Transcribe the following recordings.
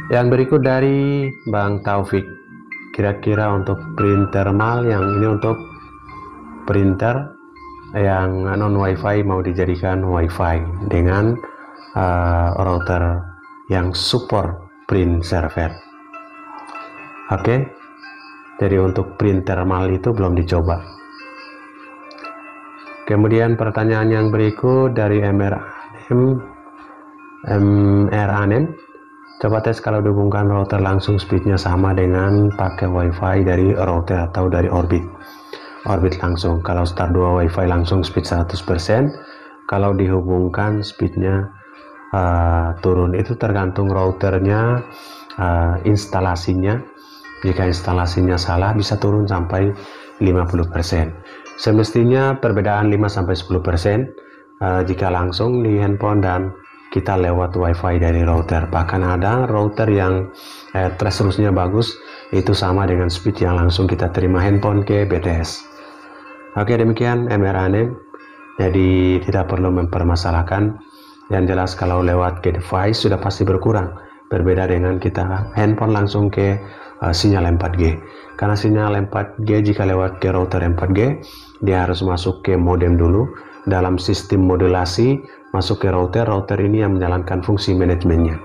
Yang berikut dari Bang Taufik, kira-kira untuk printer mal yang ini untuk printer yang non wifi mau dijadikan wifi dengan router yang support print server. Oke, jadi untuk printer mal itu belum dicoba. Kemudian pertanyaan yang berikut dari MRANEM, coba tes kalau dihubungkan router langsung speednya sama dengan pakai wifi dari router atau dari orbit langsung. Kalau start 2 wifi langsung speed 100%, kalau dihubungkan speednya turun. Itu tergantung routernya, instalasinya. Jika instalasinya salah bisa turun sampai 50%. Semestinya perbedaan 5-10% jika langsung di handphone dan kita lewat wifi dari router. Bahkan ada router yang thresholdnya bagus, itu sama dengan speed yang langsung kita terima handphone ke BTS. Oke, demikian MRANEM. Jadi tidak perlu mempermasalahkan. Yang jelas kalau lewat ke device sudah pasti berkurang, berbeda dengan kita handphone langsung ke sinyal 4G. Karena sinyal 4G jika lewat ke router 4G, dia harus masuk ke modem dulu dalam sistem modulasi, masuk ke router ini yang menjalankan fungsi manajemennya,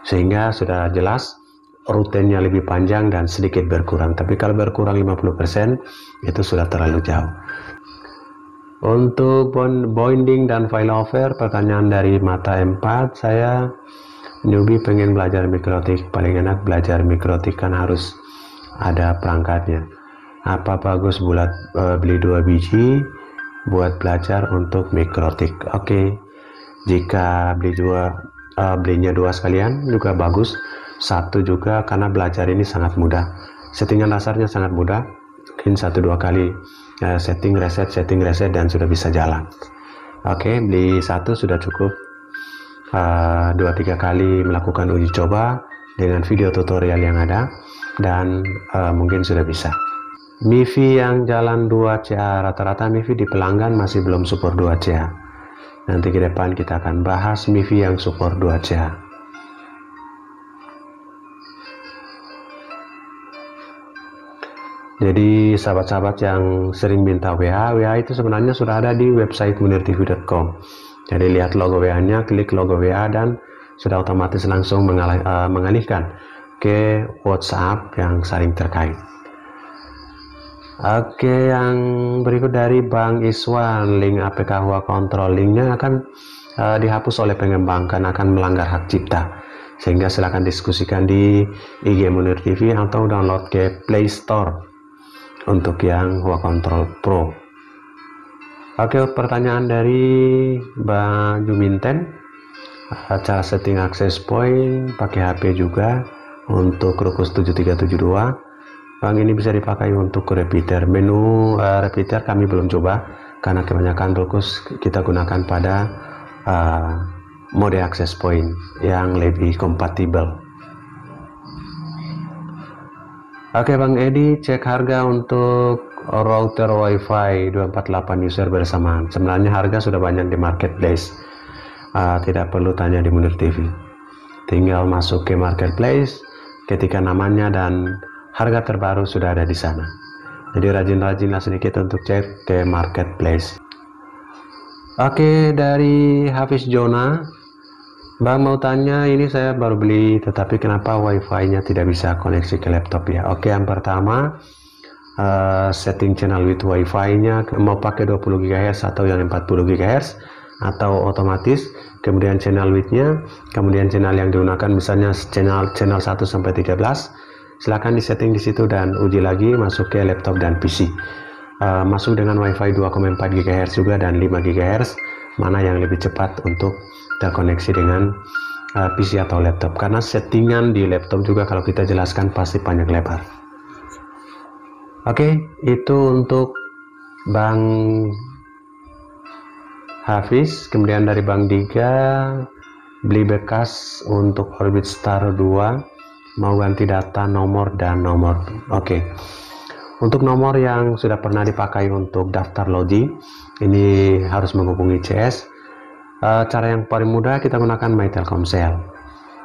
sehingga sudah jelas rutenya lebih panjang dan sedikit berkurang. Tapi kalau berkurang 50% itu sudah terlalu jauh. Untuk bonding dan failover, pertanyaan dari Mata 4, saya newbie pengen belajar mikrotik. Paling enak belajar mikrotik kan harus ada perangkatnya. Apa bagus beli 2 biji buat belajar untuk mikrotik? Oke, jika belinya 2 sekalian juga bagus. 1 juga, karena belajar ini sangat mudah. Settingan dasarnya sangat mudah, mungkin 1-2 kali setting reset dan sudah bisa jalan. Oke, beli 1 sudah cukup. 2-3 kali melakukan uji coba dengan video tutorial yang ada dan mungkin sudah bisa. MIFI yang jalan 2CA, rata-rata MIFI di pelanggan masih belum support 2CA. Nanti ke depan kita akan bahas MIFI yang support 2CA. Jadi sahabat-sahabat yang sering minta WA itu sebenarnya sudah ada di website munirtv.com. Jadi lihat logo WA-nya, klik logo WA dan sudah otomatis langsung mengalihkan ke WhatsApp yang saling terkait. Oke, yang berikut dari Bang Iswan, link APK Huawei Control, linknya akan dihapus oleh pengembang karena akan melanggar hak cipta. Sehingga silakan diskusikan di IG Munir TV atau download ke Play Store untuk yang Huawei Control Pro. Oke, pertanyaan dari Bang Juminten, cara setting access point pakai HP juga untuk Rukus 7372. Bang, ini bisa dipakai untuk repeater. Menu repeater kami belum coba karena kebanyakan Rukus kita gunakan pada mode access point yang lebih kompatibel. Oke Bang Edi, cek harga untuk router wifi 248 user bersamaan. Sebenarnya harga sudah banyak di marketplace, tidak perlu tanya di Munir TV. Tinggal masuk ke marketplace, ketika namanya dan harga terbaru sudah ada di sana. Jadi rajin-rajinlah sedikit untuk cek ke marketplace. Oke, dari Hafiz Jona, Bang mau tanya, ini saya baru beli tetapi kenapa wifi-nya tidak bisa koneksi ke laptop ya? Oke, yang pertama setting channel width wifi-nya mau pakai 20 GHz atau yang 40 GHz atau otomatis, kemudian channel width-nya, kemudian channel yang digunakan misalnya channel 1 sampai 13. Silahkan disetting di situ dan uji lagi masuk ke laptop dan PC. Masuk dengan wifi 2,4 GHz juga dan 5 GHz, mana yang lebih cepat untuk terkoneksi dengan PC atau laptop, karena settingan di laptop juga kalau kita jelaskan pasti panjang lebar. Oke, itu untuk Bang Hafiz. Kemudian dari Bang Diga, beli bekas untuk Orbit Star 2, mau ganti data nomor dan nomor. Oke, untuk nomor yang sudah pernah dipakai untuk daftar logi, ini harus menghubungi CS. Cara yang paling mudah kita gunakan My Telkomsel.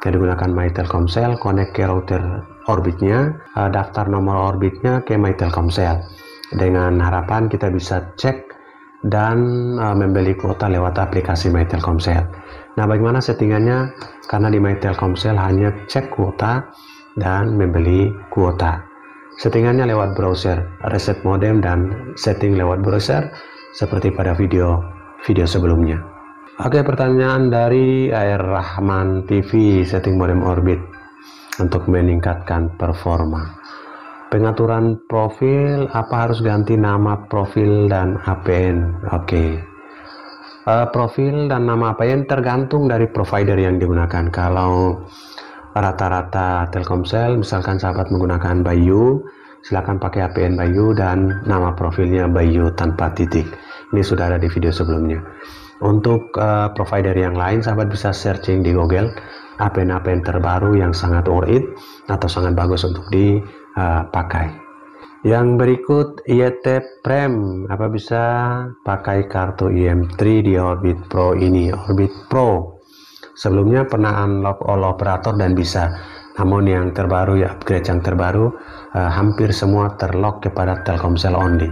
Jadi gunakan My Telkomsel, connect ke router Orbitnya, daftar nomor Orbitnya ke My Telkomsel. Dengan harapan kita bisa cek dan membeli kuota lewat aplikasi My Telkomsel. Nah, bagaimana settingannya? Karena di My Telkomsel hanya cek kuota dan membeli kuota. Settingannya lewat browser, reset modem dan setting lewat browser seperti pada video sebelumnya. Oke, pertanyaan dari Air Rahman TV, setting modem Orbit untuk meningkatkan performa. Pengaturan profil, apa harus ganti nama profil dan APN? Oke. Profil dan nama APN tergantung dari provider yang digunakan. Kalau rata-rata Telkomsel, misalkan sahabat menggunakan Bayu, silakan pakai APN Bayu dan nama profilnya Bayu tanpa titik. Ini sudah ada di video sebelumnya. Untuk provider yang lain, sahabat bisa searching di Google APN terbaru yang sangat worth it atau sangat bagus untuk dipakai. Yang berikut, YT Prem, apa bisa pakai kartu IM3 di Orbit Pro ini? Orbit Pro sebelumnya pernah unlock all operator dan bisa, namun yang terbaru, ya upgrade yang terbaru, hampir semua terlock kepada Telkomsel only.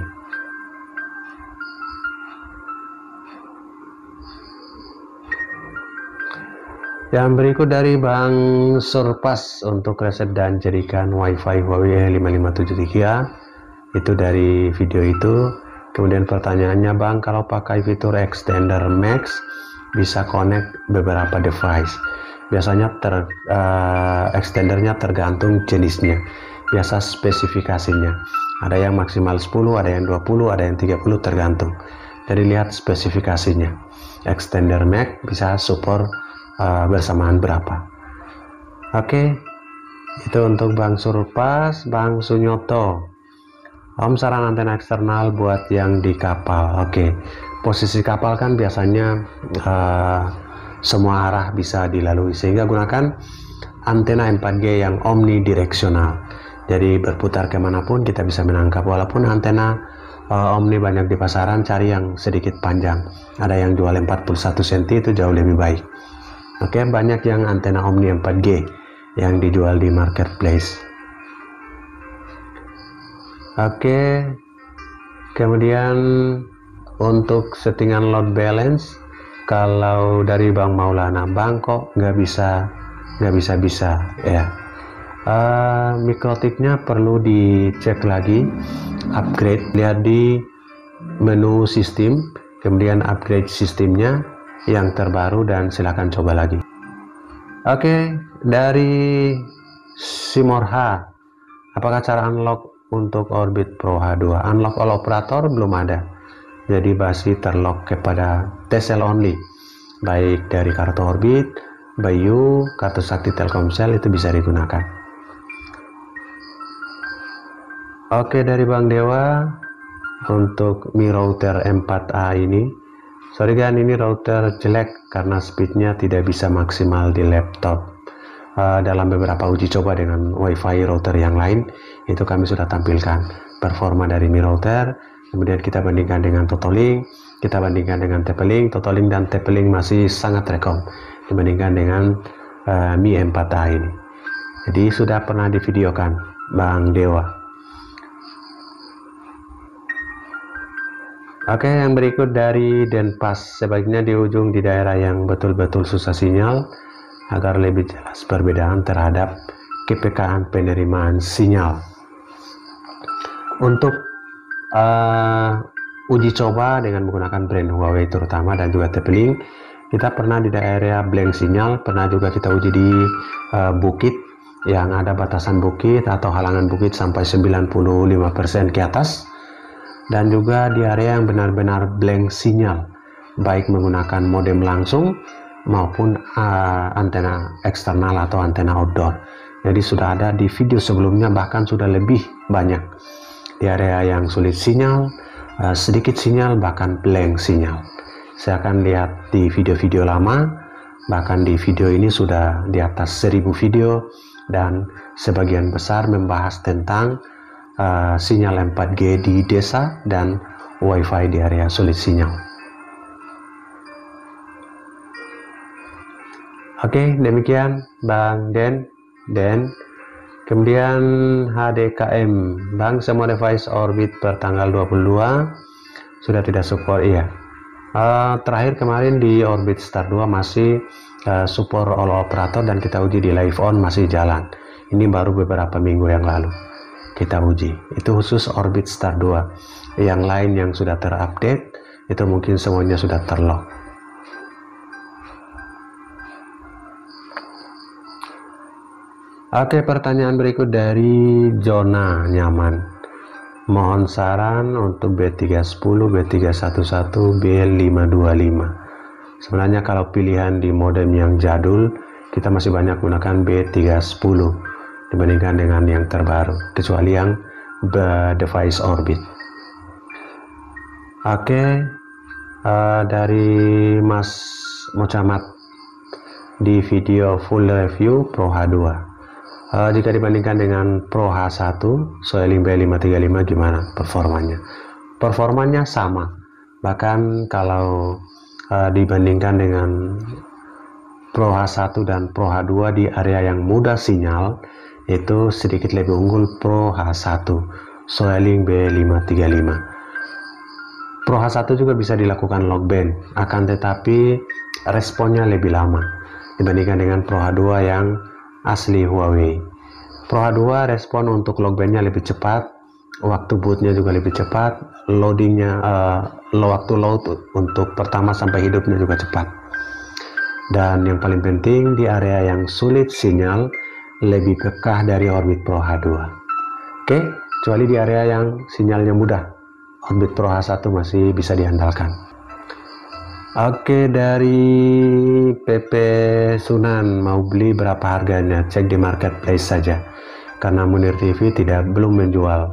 Yang berikut dari Bang Surpas untuk reset dan jadikan WiFi Huawei 5573, itu dari video itu. Kemudian pertanyaannya, Bang, kalau pakai fitur extender Max bisa connect beberapa device. Biasanya extendernya tergantung jenisnya, biasa spesifikasinya. Ada yang maksimal 10, ada yang 20, ada yang 30, tergantung. Jadi lihat spesifikasinya. Extender Max bisa support bersamaan berapa. Oke, itu untuk Bang Surpas. Bang Sunyoto, Om, saran antena eksternal buat yang di kapal. Oke, posisi kapal kan biasanya semua arah bisa dilalui, sehingga gunakan antena 4G yang omnidireksional. Jadi berputar kemanapun kita bisa menangkap. Walaupun antena omni banyak di pasaran, cari yang sedikit panjang. Ada yang jual 41 cm, itu jauh lebih baik. Oke, banyak yang antena omni 4G yang dijual di marketplace. Oke, kemudian untuk settingan load balance, kalau dari Bang Maulana, Bang kok nggak bisa ya. Mikrotiknya perlu dicek lagi, upgrade, lihat di menu sistem, kemudian upgrade sistemnya yang terbaru dan silakan coba lagi. Oke, dari Simorha, apakah cara unlock untuk Orbit Pro H2? Unlock all operator belum ada, jadi masih terlock kepada TCL only, baik dari kartu Orbit, Bayu, kartu sakti Telkomsel, itu bisa digunakan. Oke, dari Bang Dewa, untuk Mi Router 4A ini, sorry kan, ini router jelek karena speednya tidak bisa maksimal di laptop. Dalam beberapa uji coba dengan WiFi router yang lain, itu kami sudah tampilkan performa dari Mi Router. Kemudian kita bandingkan dengan Totolink, kita bandingkan dengan TP-Link. Totolink dan TP-Link masih sangat rekom dibandingkan dengan Mi 4A ini. Jadi sudah pernah divideokan Bang Dewa. Oke, yang berikut dari Denpas, sebaiknya di ujung di daerah yang betul-betul susah sinyal agar lebih jelas perbedaan terhadap kepekaan penerimaan sinyal. Untuk uji coba dengan menggunakan brand Huawei terutama dan juga TP-Link, kita pernah di daerah blank sinyal, pernah juga kita uji di bukit yang ada batasan bukit atau halangan bukit sampai 95% ke atas, dan juga di area yang benar-benar blank sinyal, baik menggunakan modem langsung maupun antena eksternal atau antena outdoor. Jadi sudah ada di video sebelumnya, bahkan sudah lebih banyak di area yang sulit sinyal, sedikit sinyal, bahkan blank sinyal. Saya akan lihat di video-video lama, bahkan di video ini sudah di atas 1000 video, dan sebagian besar membahas tentang sinyal 4G di desa dan WiFi di area sulit sinyal. Oke, demikian Bang Den. Kemudian HDKM, Bang, semua device Orbit per tanggal 22 sudah tidak support. Iya. Terakhir kemarin di Orbit Star 2 masih support all operator dan kita uji di live on masih jalan. Ini baru beberapa minggu yang lalu kita uji. Itu khusus Orbit Star 2. Yang lain yang sudah terupdate itu mungkin semuanya sudah terlock. Oke, pertanyaan berikut dari Zona Nyaman. Mohon saran untuk B310, B311, B525. Sebenarnya kalau pilihan di modem yang jadul, kita masih banyak gunakan B310 dibandingkan dengan yang terbaru, kecuali yang device Orbit. Oke, dari Mas Mocamat di video full review Pro H2. Jika dibandingkan dengan Pro H1 Soelink B535 gimana performanya? Performanya sama, bahkan kalau dibandingkan dengan Pro H1 dan Pro H2 di area yang mudah sinyal itu sedikit lebih unggul Pro H1 Soelink B535. Pro H1 juga bisa dilakukan lock band, akan tetapi responnya lebih lama dibandingkan dengan Pro H2 yang asli Huawei. Pro H2 respon untuk lock bandnya lebih cepat, waktu bootnya juga lebih cepat, loadingnya waktu load untuk pertama sampai hidupnya juga cepat. Dan yang paling penting di area yang sulit sinyal lebih kekeh dari Orbit Pro H2. Oke, kecuali di area yang sinyalnya mudah, Orbit Pro H1 masih bisa diandalkan. Oke, dari PP Sunan, mau beli berapa harganya? Cek di marketplace saja, karena Munir TV belum menjual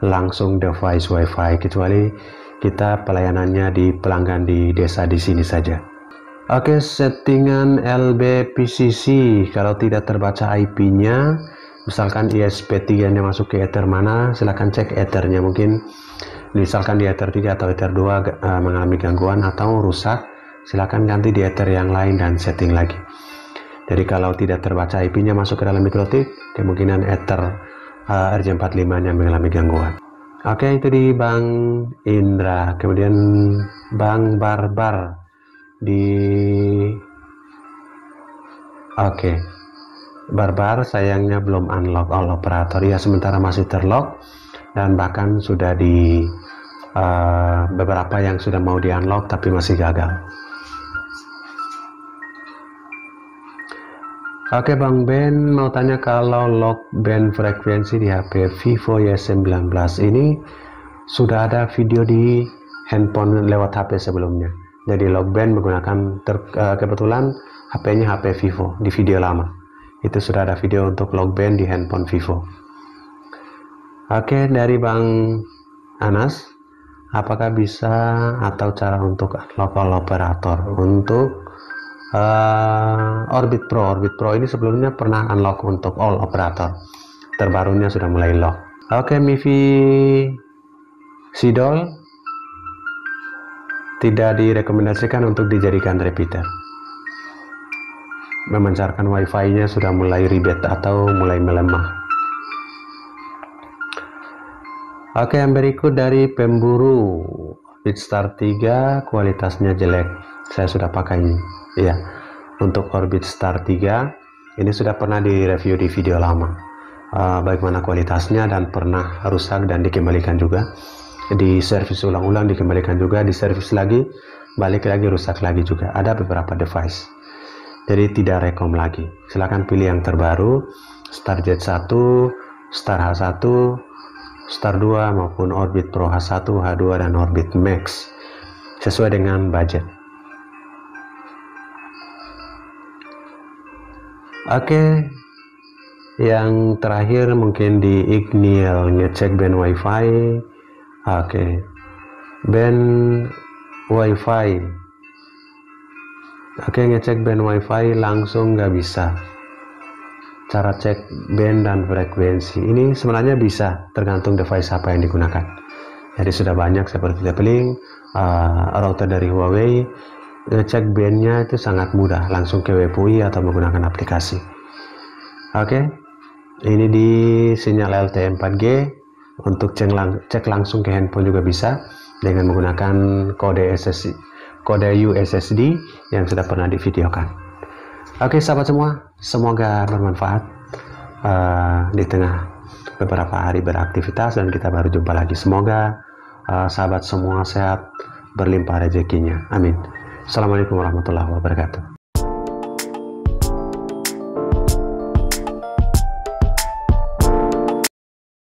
langsung device WiFi, kecuali kita pelayanannya di pelanggan di desa di sini saja. Oke, settingan LBPCC kalau tidak terbaca IP-nya, misalkan ISP3 nya masuk ke Ether mana, silahkan cek Ethernya, mungkin misalkan di Ether 3 atau Ether 2 mengalami gangguan atau rusak, silakan ganti di Ether yang lain dan setting lagi. Jadi kalau tidak terbaca IP-nya masuk ke dalam MikroTik, kemungkinan Ether RJ45 nya mengalami gangguan. Oke, itu di Bang Indra. Kemudian Bang Barbar di Barbar, sayangnya belum unlock all operator ya, sementara masih terlock dan bahkan sudah di beberapa yang sudah mau di unlock tapi masih gagal. Oke, Bang Ben mau tanya, kalau lock band frekuensi di HP Vivo Y19 ini sudah ada video di handphone lewat HP sebelumnya. Jadi lock band menggunakan kebetulan HP-nya HP Vivo di video lama. Itu sudah ada video untuk lock band di handphone Vivo. Oke, dari Bang Anas, apakah bisa atau cara untuk unlock all operator untuk Orbit Pro? Orbit Pro ini sebelumnya pernah unlock untuk all operator, terbarunya sudah mulai lock. Oke, Mivi Sidol tidak direkomendasikan untuk dijadikan repeater. Memancarkan wifi-nya sudah mulai ribet atau mulai melemah. Oke, yang berikut dari Pemburu, Bitstar 3 kualitasnya jelek. Saya sudah pakai ini. Iya, untuk Orbit Star 3 ini sudah pernah direview di video lama. Bagaimana kualitasnya dan pernah rusak dan dikembalikan juga. Di servis ulang-ulang dikembalikan juga, di servis lagi, balik lagi rusak lagi juga. Ada beberapa device. Jadi tidak rekom lagi. Silahkan pilih yang terbaru, Star Z1, Star H1, Star 2 maupun Orbit Pro H1, H2 dan Orbit Max sesuai dengan budget. Oke, yang terakhir mungkin di Ignil, ngecek band WiFi. Oke, band WiFi. Oke, ngecek band WiFi langsung nggak bisa. Cara cek band dan frekuensi ini sebenarnya bisa, tergantung device apa yang digunakan. Jadi sudah banyak seperti Teplink, router dari Huawei, ngecek bandnya itu sangat mudah, langsung ke WebUI atau menggunakan aplikasi. Oke, ini di sinyal LTE 4G. Untuk cek langsung ke handphone juga bisa dengan menggunakan kode USSD yang sudah pernah divideokan. Oke sahabat semua, semoga bermanfaat di tengah beberapa hari beraktivitas dan kita baru jumpa lagi. Semoga sahabat semua sehat, berlimpah rezekinya. Amin. Assalamualaikum warahmatullahi wabarakatuh.